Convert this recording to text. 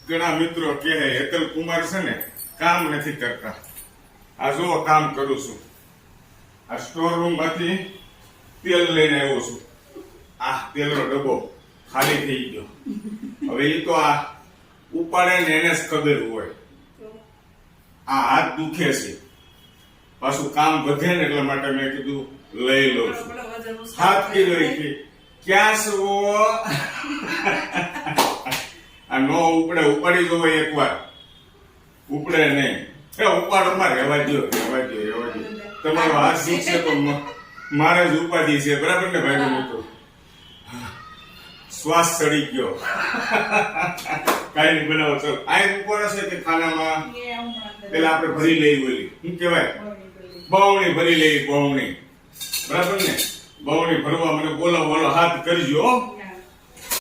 ઘણા મિત્રો કહે હેતલ કુમાર છે ને કામ નથી કરતા. આ જો કામ કરું છું. આ સ્ટોર રૂમ માંથી તેલ લઈને આવ્યો છું. આ તેલનો ડબ્બો ખાલી થઈ ગયો. હવે એ તો આ ઉપાડે ને એને જ ખબર હોય. આ હાથ દુખે છે, પાછું કામ વધે ને એટલા માટે મેં કીધું લઈ લઉં છું. હાથ કીધો કે ક્યાં છો? આ નો ઉપડે, ઉપાડી જોવો એકવાર, ઉપડે નહીં. ઉપાડો માં રહેવા દો. તમારો હાથ દુખશે તો મારે જ ઉપાધિ છે, બરાબર ને ભાઈ મિત્રો? શ્વાસ ચડી ગયો. કઈ નહીં બનાવો. ચાલો આ ઉપર હશે કે ખાનામાં પેલા આપણે ભરી લઈ ઓલી શું કેવાય, બવણી ભરી લઈ. બવણી બરાબર ને? બવણી ભરવા મને બોલાવો, હાથ કરજો.